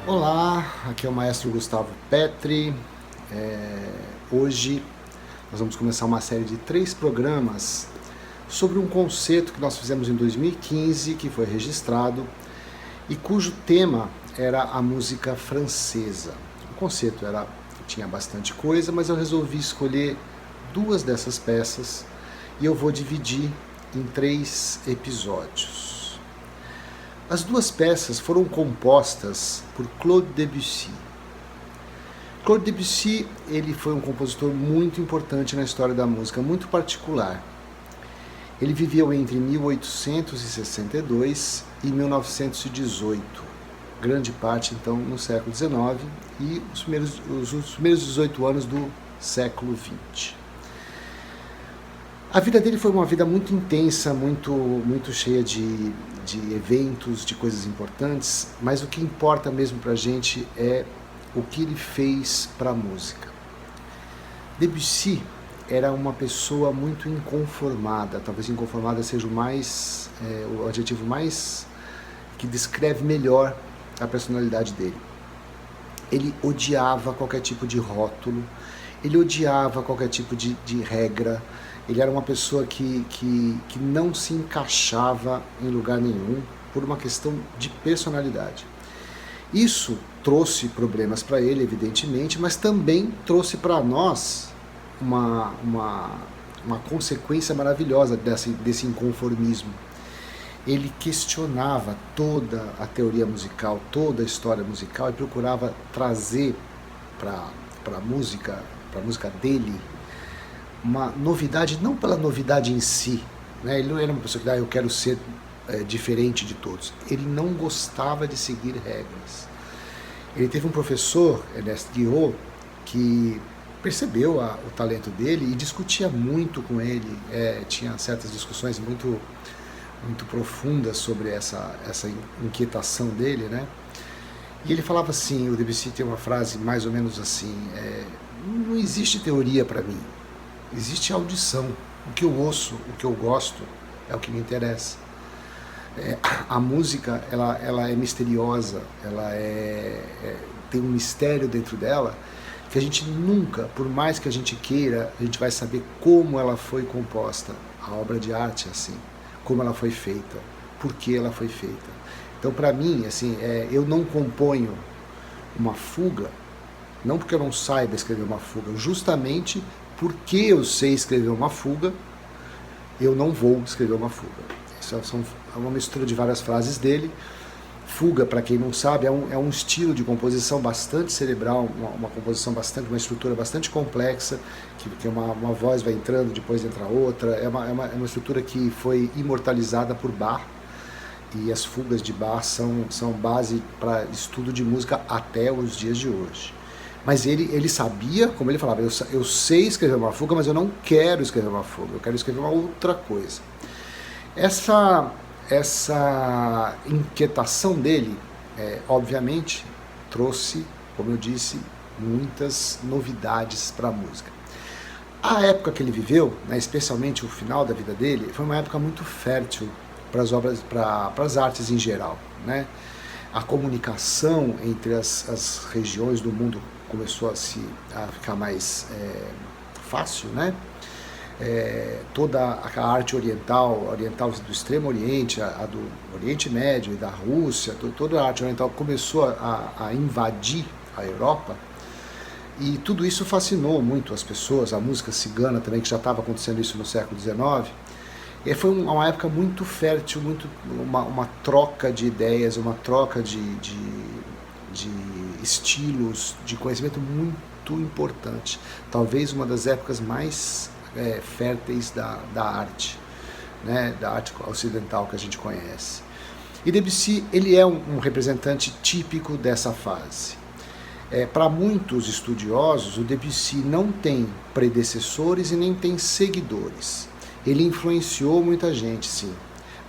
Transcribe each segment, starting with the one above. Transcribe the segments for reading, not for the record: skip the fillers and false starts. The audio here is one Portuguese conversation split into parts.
Olá, aqui é o maestro Gustavo Petri. Hoje nós vamos começar uma série de 3 programas sobre um concerto que nós fizemos em 2015, que foi registrado, e cujo tema era a música francesa. O concerto tinha bastante coisa, mas eu resolvi escolher 2 dessas peças e eu vou dividir em 3 episódios. As 2 peças foram compostas por Claude Debussy. Claude Debussy, ele foi um compositor muito importante na história da música, muito particular. Ele viveu entre 1862 e 1918, grande parte então no século XIX e os primeiros 18 anos do século XX. A vida dele foi uma vida muito intensa, muito cheia de eventos, de coisas importantes, mas o que importa mesmo pra gente é o que ele fez para a música. Debussy era uma pessoa muito inconformada, talvez inconformada seja o adjetivo mais que descreve melhor a personalidade dele. Ele odiava qualquer tipo de rótulo, ele odiava qualquer tipo de regra. Ele era uma pessoa que não se encaixava em lugar nenhum por uma questão de personalidade. Isso trouxe problemas para ele, evidentemente, mas também trouxe para nós uma consequência maravilhosa desse inconformismo. Ele questionava toda a teoria musical, toda a história musical e procurava trazer para a música dele uma novidade, não pela novidade em si, né? Ele não era uma pessoa que eu quero ser diferente de todos. Ele não gostava de seguir regras. Ele teve um professor, Ernest Guiraud, que percebeu o talento dele e discutia muito com ele, tinha certas discussões muito profundas sobre essa inquietação dele, né? E ele falava assim, o Debussy tem uma frase mais ou menos assim, não existe teoria para mim, existe audição. O que eu ouço, o que eu gosto, é o que me interessa. A música, ela é misteriosa, ela tem um mistério dentro dela que a gente nunca, por mais que a gente queira, a gente vai saber como ela foi composta. A obra de arte é assim, como ela foi feita, por que ela foi feita. Então, para mim, assim, eu não componho uma fuga, não porque eu não saiba escrever uma fuga, justamente porque eu sei escrever uma fuga, eu não vou escrever uma fuga. Isso é uma mistura de várias frases dele. Fuga, para quem não sabe, é um estilo de composição bastante cerebral, uma estrutura bastante complexa, que uma voz vai entrando, depois entra outra. É uma estrutura que foi imortalizada por Bach, e as fugas de Bach são base para estudo de música até os dias de hoje. Mas ele sabia, como ele falava, eu sei escrever uma fuga, mas eu não quero escrever uma fuga, eu quero escrever uma outra coisa. Essa inquietação dele, obviamente, trouxe, como eu disse, muitas novidades para a música. A época que ele viveu, né, especialmente o final da vida dele, foi uma época muito fértil para as artes em geral, né? A comunicação entre as regiões do mundo começou a ficar mais fácil, né? Toda a arte oriental do Extremo Oriente, a do Oriente Médio e da Rússia, toda a arte oriental começou a invadir a Europa, e tudo isso fascinou muito as pessoas. A música cigana também, que já estava acontecendo isso no século XIX, e foi uma época muito fértil, uma troca de ideias, uma troca de de estilos, de conhecimento muito importante. Talvez uma das épocas mais férteis da arte, né, da arte ocidental que a gente conhece. E Debussy, ele é um representante típico dessa fase. Para muitos estudiosos, o Debussy não tem predecessores e nem tem seguidores. Ele influenciou muita gente, sim,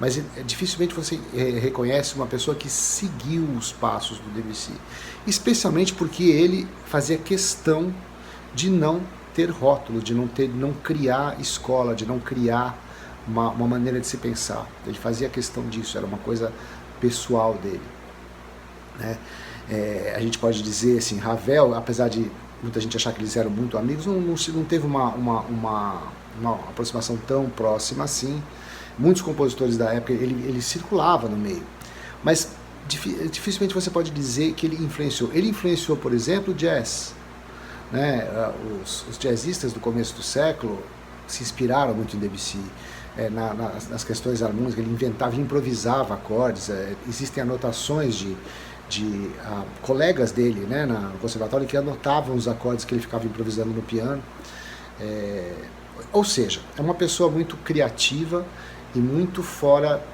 mas dificilmente você reconhece uma pessoa que seguiu os passos do Debussy, especialmente porque ele fazia questão de não ter rótulo, de não criar escola, de não criar uma maneira de se pensar. Ele fazia questão disso, era uma coisa pessoal dele, né? A gente pode dizer assim, Ravel, apesar de muita gente achar que eles eram muito amigos, não teve uma aproximação tão próxima assim. Muitos compositores da época, ele circulava no meio, mas dificilmente você pode dizer que ele influenciou. Ele influenciou, por exemplo, o jazz, né? Os jazzistas do começo do século se inspiraram muito em Debussy, nas questões harmônicas. Ele inventava, ele improvisava acordes. Existem anotações de colegas dele, né, no conservatório, que anotavam os acordes que ele ficava improvisando no piano. Ou seja, é uma pessoa muito criativa e muito fora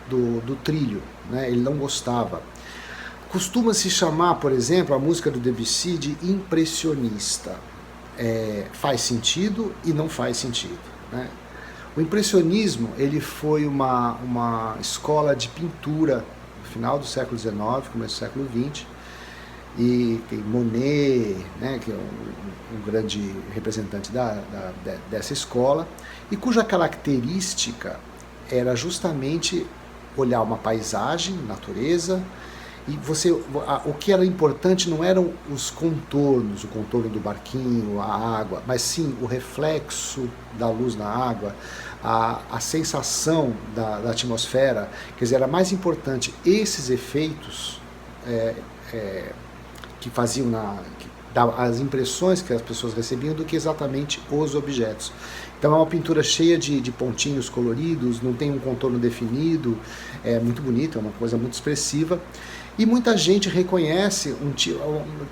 do trilho, né? Ele não gostava. Costuma-se chamar, por exemplo, a música do Debussy de impressionista. Faz sentido e não faz sentido, né? O impressionismo, ele foi uma escola de pintura no final do século XIX, começo do século XX, e tem Monet, né, que é um grande representante dessa escola, e cuja característica era justamente olhar uma paisagem, natureza, e o que era importante não eram os contornos, o contorno do barquinho, a água, mas sim o reflexo da luz na água, a sensação da atmosfera. Quer dizer, era mais importante esses efeitos que faziam as impressões que as pessoas recebiam do que exatamente os objetos. Então é uma pintura cheia de pontinhos coloridos, não tem um contorno definido, é muito bonito, é uma coisa muito expressiva. E muita gente reconhece,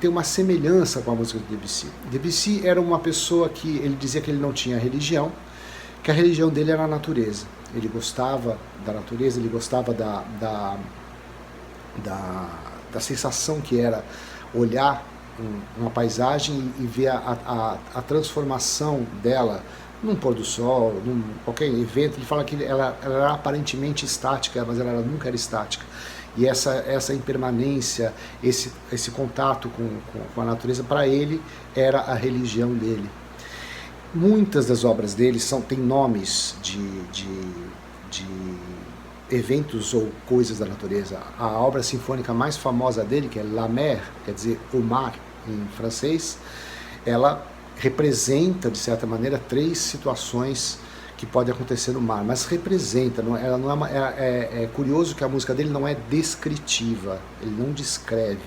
tem uma semelhança com a música de Debussy. Debussy era uma pessoa que ele dizia que ele não tinha religião, que a religião dele era a natureza. Ele gostava da natureza, ele gostava da sensação que era olhar uma paisagem e ver a transformação dela num pôr do sol, num qualquer evento. Ele fala que ela era aparentemente estática, mas ela nunca era estática. E essa impermanência, esse contato com a natureza, para ele, era a religião dele. Muitas das obras dele têm nomes de eventos ou coisas da natureza. A obra sinfônica mais famosa dele, que é La Mer, quer dizer o mar em francês, ela representa, de certa maneira, 3 situações que podem acontecer no mar, mas representa, ela não é curioso que a música dele não é descritiva, ele não descreve,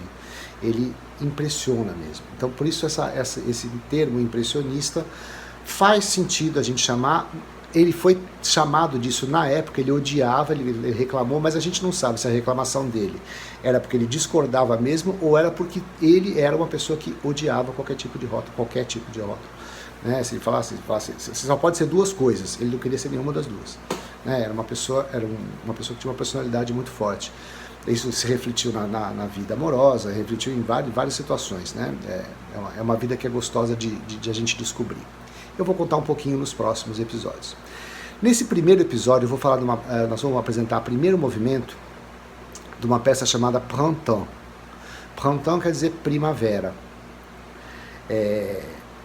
ele impressiona mesmo. Então, por isso esse termo impressionista faz sentido a gente chamar. Ele foi chamado disso na época, ele odiava, ele reclamou, mas a gente não sabe se a reclamação dele era porque ele discordava mesmo ou era porque ele era uma pessoa que odiava qualquer tipo de rótulo. Né? Se ele falasse, você só pode ser 2 coisas, ele não queria ser nenhuma das 2. Né? Era uma pessoa que tinha uma personalidade muito forte. Isso se refletiu na vida amorosa, refletiu em várias situações. Né? É uma vida que é gostosa de a gente descobrir. Eu vou contar um pouquinho nos próximos episódios. Nesse primeiro episódio, eu vou falar nós vamos apresentar o primeiro movimento de uma peça chamada Printemps. Printemps quer dizer primavera.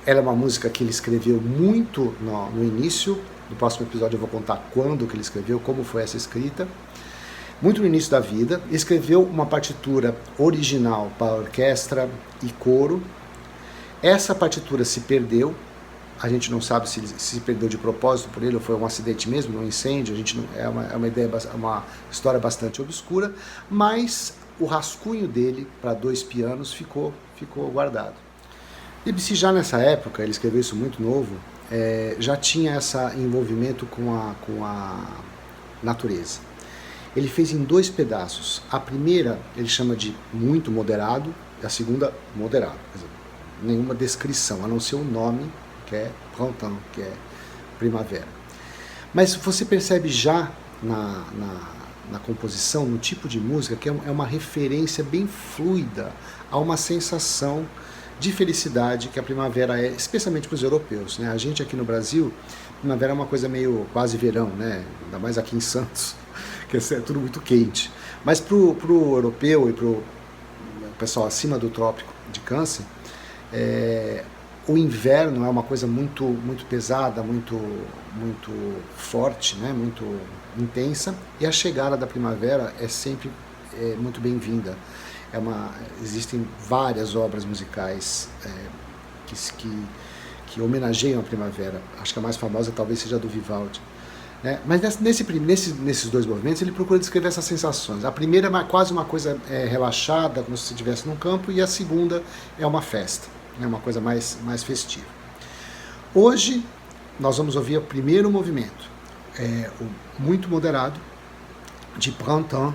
Ela é uma música que ele escreveu muito no início. No próximo episódio eu vou contar quando que ele escreveu, como foi essa escrita. Muito no início da vida. Escreveu uma partitura original para orquestra e coro. Essa partitura se perdeu. A gente não sabe se perdeu de propósito por ele ou foi um acidente mesmo, um incêndio. É uma história bastante obscura, mas o rascunho dele para 2 pianos ficou guardado. Debussy já nessa época, ele escreveu isso muito novo, já tinha esse envolvimento com a natureza. ele fez em 2 pedaços. A primeira ele chama de muito moderado, e a segunda moderado. Quer dizer, nenhuma descrição, a não ser o nome, que é printemps, que é primavera. Mas você percebe já na composição, no tipo de música, que é uma referência bem fluida a uma sensação de felicidade que a primavera é, especialmente para os europeus, né? A gente aqui no Brasil, primavera é uma coisa meio quase verão, né? Ainda mais aqui em Santos, que é tudo muito quente. Mas para o europeu e para o pessoal acima do trópico de Câncer, o inverno é uma coisa muito, muito pesada, muito forte, né? Muito intensa, e a chegada da primavera é sempre muito bem-vinda. Existem várias obras musicais que homenageiam a primavera. Acho que a mais famosa talvez seja a do Vivaldi. Mas nesses 2 movimentos ele procura descrever essas sensações. A primeira é quase uma coisa relaxada, como se você estivesse num campo, e a segunda é uma festa, uma coisa mais festiva. Hoje nós vamos ouvir o primeiro movimento, o muito moderado, de Printemps,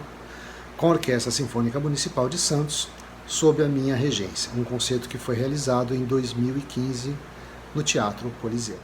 com a Orquestra Sinfônica Municipal de Santos, sob a minha regência. Um concerto que foi realizado em 2015 no Teatro Coliseu.